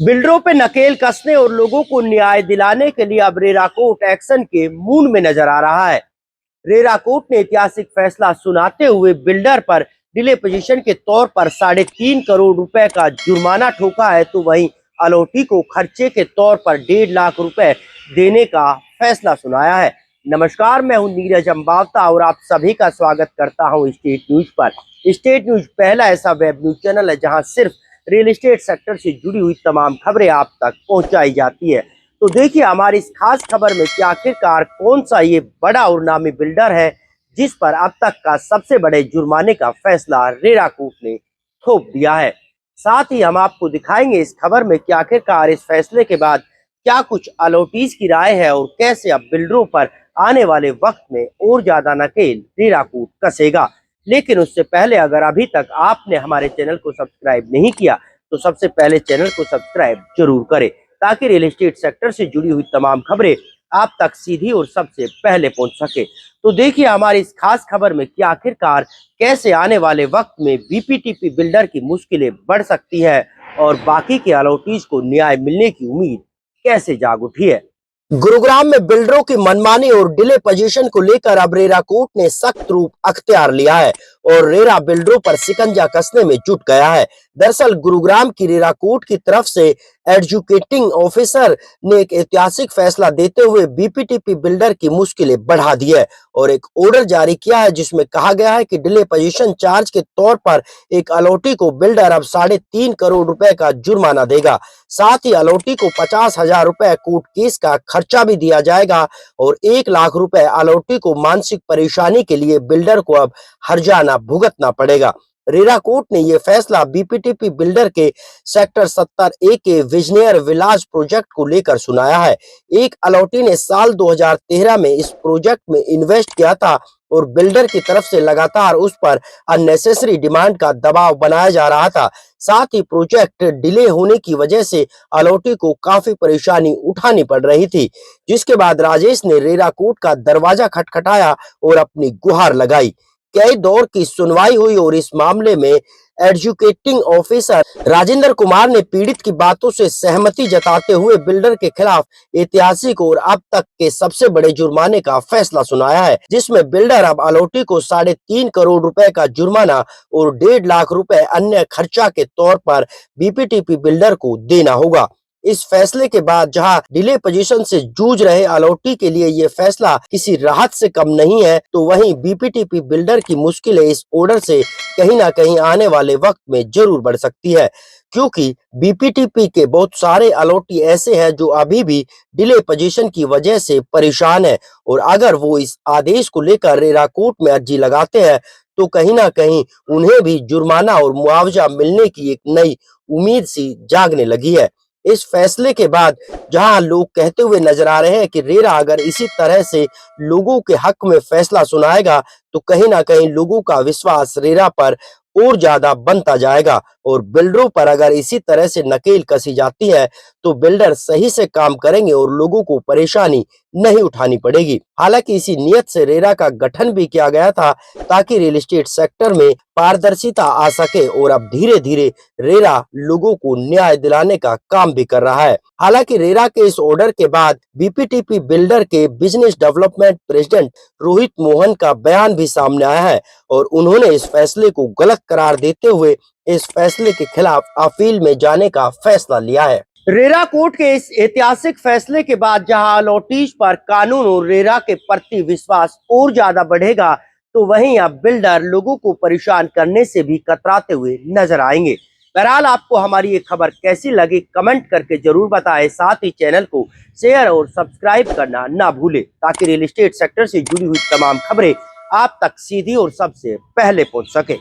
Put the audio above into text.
बिल्डरों पे नकेल कसने और लोगों को न्याय दिलाने के लिए अब रेरा कोर्ट एक्शन के मूड में नजर आ रहा है। रेरा कोर्ट ने ऐतिहासिक फैसला सुनाते हुए बिल्डर पर डिले पोजीशन के तौर पर 3.5 करोड़ रुपए का जुर्माना ठोका है, तो वहीं अलोटी को खर्चे के तौर पर 1.5 लाख रुपए देने का फैसला सुनाया है। नमस्कार, मैं हूं नीरज अंबावता और आप सभी का स्वागत करता हूं स्टेट न्यूज पर। स्टेट न्यूज पहला ऐसा वेब न्यूज चैनल है जहां सिर्फ रियल एस्टेट सेक्टर से जुड़ी हुई तमाम खबरें आप तक पहुंचाई जाती है। तो देखिए हमारी इस खास खबर में कि आखिरकार कौन सा ये बड़ा और नामी बिल्डर है जिस पर अब तक का सबसे बड़े जुर्माने का फैसला रेरा कोर्ट ने थोप दिया है। साथ ही हम आपको दिखाएंगे इस खबर में कि आखिरकार इस फैसले के बाद क्या कुछ अलॉटीज की राय है और कैसे अब बिल्डरों पर आने वाले वक्त में और ज्यादा नकेल रेरा कोर्ट कसेगा। लेकिन उससे पहले अगर अभी तक आपने हमारे चैनल को सब्सक्राइब नहीं किया तो सबसे पहले चैनल को सब्सक्राइब जरूर करें ताकि रियल एस्टेट सेक्टर से जुड़ी हुई तमाम खबरें आप तक सीधी और सबसे पहले पहुंच सके। तो देखिए हमारी इस खास खबर में कि आखिरकार कैसे आने वाले वक्त में बीपीटीपी बिल्डर की मुश्किलें बढ़ सकती है और बाकी के अलॉटीज को न्याय मिलने की उम्मीद कैसे जाग उठी है। गुरुग्राम में बिल्डरों की मनमानी और डिले पोजीशन को लेकर अब रेरा कोर्ट ने सख्त रूप अख्तियार लिया है और रेरा बिल्डरों पर शिकंजा कसने में जुट गया है। दरअसल गुरुग्राम की रेरा कोर्ट की तरफ से एडजुकेटिंग ऑफिसर ने एक ऐतिहासिक फैसला देते हुए बीपीटीपी बिल्डर की मुश्किलें बढ़ा दी है और एक ऑर्डर जारी किया है जिसमें कहा गया है कि डिले पोजीशन चार्ज के तौर पर एक अलॉटी को बिल्डर अब 3.5 करोड़ रुपए का जुर्माना देगा। साथ ही अलॉटी को 50,000 रुपए कोर्ट केस का खर्चा भी दिया जाएगा और 1 लाख रुपए अलॉटी को मानसिक परेशानी के लिए बिल्डर को अब हर्जाना भुगतना पड़ेगा। रेरा कोर्ट ने यह फैसला बीपीटीपी बिल्डर के सेक्टर 70A के विजनियर विलास प्रोजेक्ट को लेकर सुनाया है। एक अलॉटी ने साल 2013 में इस प्रोजेक्ट में इन्वेस्ट किया था और बिल्डर की तरफ से लगातार उस पर अननेसेसरी डिमांड का दबाव बनाया जा रहा था। साथ ही प्रोजेक्ट डिले होने की वजह से अलॉटी को काफी परेशानी उठानी पड़ रही थी, जिसके बाद राजेश ने रेरा कोर्ट का दरवाजा खटखटाया और अपनी गुहार लगाई। कई दौर की सुनवाई हुई और इस मामले में एडजुकेटिंग ऑफिसर राजेंद्र कुमार ने पीड़ित की बातों से सहमति जताते हुए बिल्डर के खिलाफ ऐतिहासिक और अब तक के सबसे बड़े जुर्माने का फैसला सुनाया है, जिसमें बिल्डर अब अलॉटी को 3.5 करोड़ रुपए का जुर्माना और 1.5 लाख रुपए अन्य खर्चा के तौर पर बीपीटीपी बिल्डर को देना होगा। इस फैसले के बाद जहां डिले पोजीशन से जूझ रहे अलॉटी के लिए यह फैसला किसी राहत से कम नहीं है, तो वहीं बीपीटीपी बिल्डर की मुश्किलें इस ऑर्डर से कहीं ना कहीं आने वाले वक्त में जरूर बढ़ सकती है, क्योंकि बीपीटीपी के बहुत सारे अलॉटी ऐसे हैं जो अभी भी डिले पोजीशन की वजह से परेशान है और अगर वो इस आदेश को लेकर रेरा कोर्ट में अर्जी लगाते हैं तो कहीं ना कहीं उन्हें भी जुर्माना और मुआवजा मिलने की एक नई उम्मीद सी जागने लगी है। इस फैसले के बाद जहां लोग कहते हुए नजर आ रहे हैं कि रेरा अगर इसी तरह से लोगों के हक में फैसला सुनाएगा तो कहीं ना कहीं लोगों का विश्वास रेरा पर और ज्यादा बनता जाएगा और बिल्डरों पर अगर इसी तरह से नकेल कसी जाती है तो बिल्डर सही से काम करेंगे और लोगों को परेशानी नहीं उठानी पड़ेगी। हालांकि इसी नियत से रेरा का गठन भी किया गया था ताकि रियल एस्टेट सेक्टर में पारदर्शिता आ सके और अब धीरे धीरे रेरा लोगों को न्याय दिलाने का काम भी कर रहा है। हालांकि रेरा के इस ऑर्डर के बाद बीपीटीपी बिल्डर के business development president Rohit Mohan का बयान भी सामने आया है और उन्होंने इस फैसले को गलत करार देते हुए इस फैसले के खिलाफ अपील में जाने का फैसला लिया है। रेरा कोर्ट के इस ऐतिहासिक फैसले के बाद जहां अलॉटीज पर कानून और रेरा के प्रति विश्वास और ज्यादा बढ़ेगा, तो वहीं अब बिल्डर लोगों को परेशान करने से भी कतराते हुए नजर आएंगे। बहरहाल आपको हमारी ये खबर कैसी लगी कमेंट करके जरूर बताएं। साथ ही चैनल को शेयर और सब्सक्राइब करना ना भूलें ताकि रियल एस्टेट सेक्टर से जुड़ी हुई तमाम खबरें आप तक सीधी और सबसे पहले पहुंच सके।